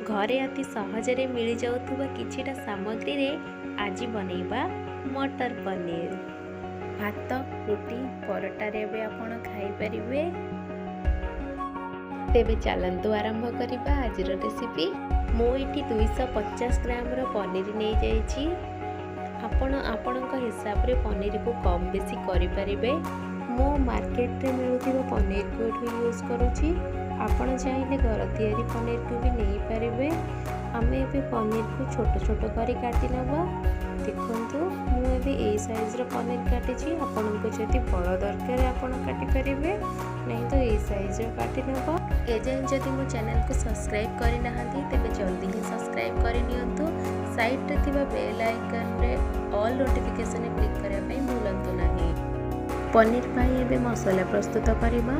घरे अति सहजरे मिल जाउथुबा किछिटा सामग्री रे आज बनैबा मटर पनीर। भात रुटी परोटा रे भी आपण खाई परिबे। तेबे चलंतु आरंभ करिबा आजिर रेसिपी। मो एठी 250 ग्राम रो पनीर नै जाइछि। आपण आपणक हिसाब रे पनीर को कम बेसी करि परिबे। मो मार्केट रे मिलुथिबा पनीर को एठु यूज करूछि। आपण चाहिले घर तैयारी पनीर को भी नहीं पारिबे। आमे ए पनीर को छोट छोट करी काटी नबा। देखंतु मु ए साइज रो पनीर काटिछि। आपण को जति बड़ दरकार आपण काटी परिबे, नहीं तो ए साइज रो काटी नबा। एजेन जति मो चैनल को सब्सक्राइब करि नाहंती तेबे जल्दी ही सब्सक्राइब करि नियंतु। साइड रे थिबा बेल आइकन रे ऑल नोटिफिकेशन क्लिक करिया पई भूलंतु नाही। पनीर पाई एबे मसाला प्रस्तुत करिबा।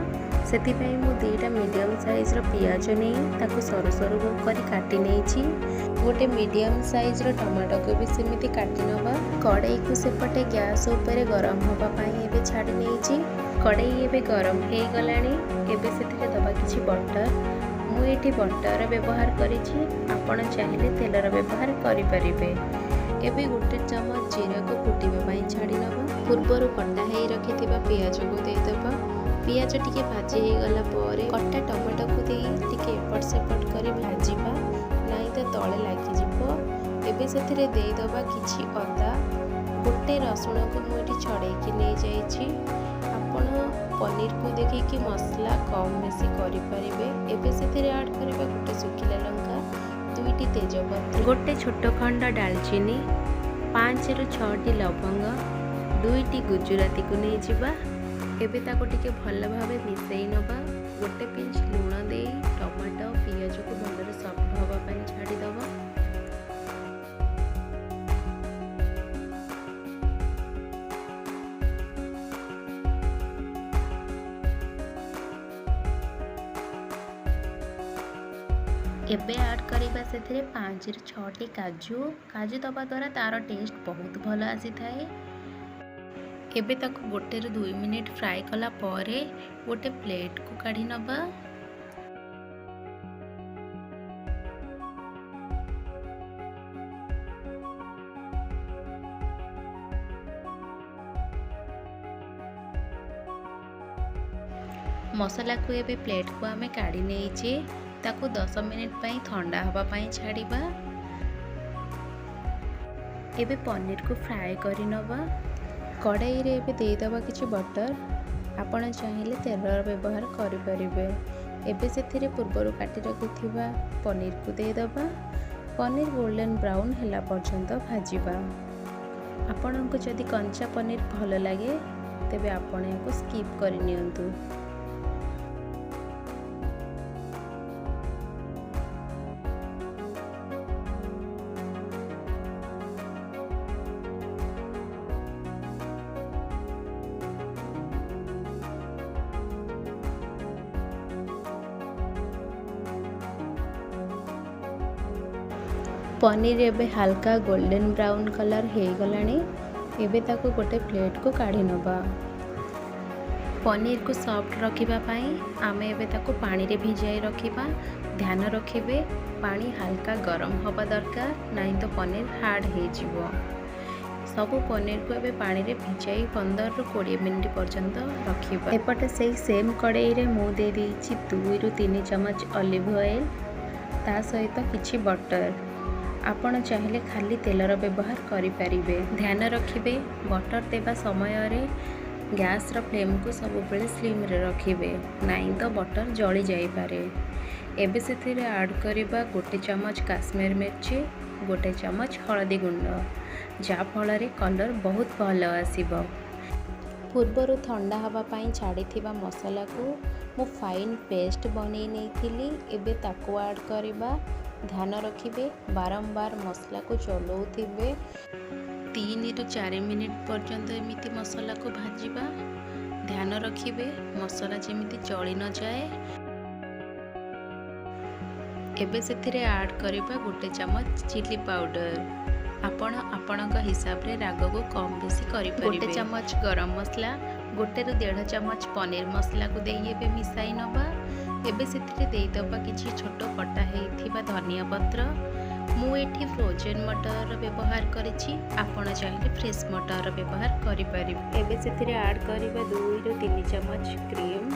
सेति पई मु दुईटा मीडियम साइज रो पियाज नै ताको सरू सरू करी काटी नेछि। गोटे मीडियम साइज रो टमाटो को भी सेमिति काटी नबा। कड़ाई को सेपटे गैस ऊपर गरम होबा पई एबे छाडी नेछि। कड़ाई एबे गरम हे गलानी। एबे सेतिरे दबा किछि बटर। मु एठी बटर व्यवहार करिछि। आपण चाहिले तेलर व्यवहार करि परिबे। एबे गोटे चम्मच जीरा को फुटिबा पई छाडी नबा। पूर्वरु कटा हे रखिथिबा पियाज को देई दबा। पियाज टिके भाजी हो गला परे कटा टमाटो को दे टिके एपट सेपट करी भाजीबा, नहीं तो तले लागी जिवो। एबे सेथिरे देई दबा किछि अदा, गोटे रसुण को मुठी छड़े कि ले जाइछि। आपण पनीर को देखि कि मसला कम बेसी करि परिबे। एबे सेथिरे ऐड करबा गोटे सुखिला लंका, दुईटी तेजपत्र, गोटे छोट खंड दालचीनी, 5 रु 6 लवंग, दुईटी गुजराती को नहीं जिबा। एबे ताको टिके भल भावे मिसई नबा। गोटे पिंच लूण दे टमाटो पियाज को भलरे सॉफ्ट होबा पई छाडी दबा। एबे ऐड करिबा सेथिरे 5 रु 6 काजू दबा द्वारा तार टेस्ट बहुत भल आसी थाए। एबे ताको गोटे रु 2 मिनिट फ्राई कला परे गोटे प्लेट को काढ़ी नबा। मसाला को एबे प्लेट को आमे काढ़ी नेइछे। ताको 10 मिनिट पई ठंडा हवा पई छाड़ीबा। एबे पनीर को फ्राई करी नबा। कड़ाई रे एबे देई दबा किछि बटर। आपण चाहिले तेलर व्यवहार करि परिबे। एबे सेथिरे पूर्वरु काटी रखिथिबा पनीर को देई दबा। पनीर गोल्डन ब्राउन हैला पर्यंत भाजीबा। आपण को जदि कंचा पनीर भल लागे तेबे आपण याको स्किप करि नियंतु। पनीर एबे हल्का गोल्डन ब्राउन कलर हे गलानी। एबे ताको गोटे प्लेट को काढ़ी नबा। पनीर को सॉफ्ट रखिबा पई आमे एबे ताको पानी रे भिजाई रखिबा। ध्यान रखिबे पानी हल्का गरम होबा दरकार, नहीं तो पनीर हार्ड हे जिवो। सबु पनीर को एबे पानी रे भिजाई 15 रु 20 मिनिट पर्यंत रखिबा। एपटे सेही सेम कड़ाई रे मु दे देछि 2 रु 3 चम्मच ऑलिव ऑयल, ता सहित किछि बटर। आपण चाहिले खाली तेलर व्यवहार करि परिबे। ध्यान रखिबे बटर देबा समय रे गैस रो फ्लेम को सब बेले स्लिम रे रखिबे, नहीं तो बटर जली जाई पारे। एबे सेथिरे ऐड करिबा गोटे चम्मच काश्मीर मिर्ची, गोटे चम्मच हळदी गुंड, जा फल रे कलर बहुत भल आसीबो। पूर्वरु ठंडा हवा पई छाड़ी थिबा मसाला को मु फाइन पेस्ट बनै नेथिली। एबे ताको ऐड करिबा। ध्यान रखिबे बारंबार मसला को चलाउथिबे। 3 रु 4 मिनिट पर्यंत एमिति मसाला को भाजीबा। ध्यान रखिबे मसाला जेमिति जली न जाए। एबे सेथिरे ऐड करिबा गोटे चम्मच चिली पाउडर। आपण आपणक हिसाब रे राग को कम बेसी करि परिबे। गोटे चम्मच गरम मसला, गोटे रु 1.5 चम्मच पनीर मसला को देई एबे मिसाई नबा। एबे सेथिरे देइदबा किछि छोट कटा हेइथिबा धनिया पत्र। मु एठी फ्रोजेन मटर व्यवहार करिछि, आपण चाहिले फ्रेश मटर व्यवहार करि परिबे। एबे सेथिरे ऐड करिबा 2 ରୁ 3 चम्मच क्रीम।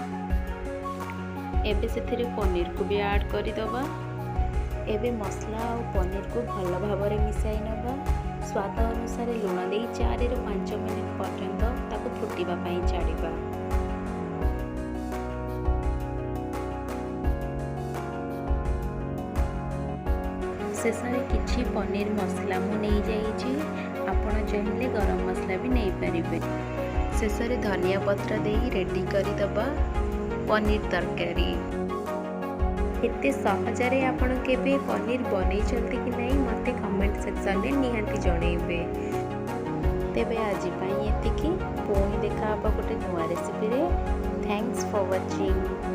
एबे सेथिरे पनीर को भी ऐड करि दबा। एबे मसला और पनीर को भल भाबरे मिसाई नबा। स्वाद अनुसार लुण दे 4 ରୁ 5 मिनिट पर्यंत ताको फुटिबा पई छाड़िबा। शेषे किछि पनीर मसला मु नहीं जाइछि, आपण चाहिले गरम मसला भी नहीं पारिबे। शेषे धनिया पत्र दे रेडी करि दबा पनीर तरकारी। एते सहजरे आपण केबे पनीर बनै चलती कि नहीं मते कमेंट सेक्शन में निहांती जणैबे। तेबे आज पई एतिकी, पुणी देखा गोटे नुआ रेसिपी रे। Thanks for watching.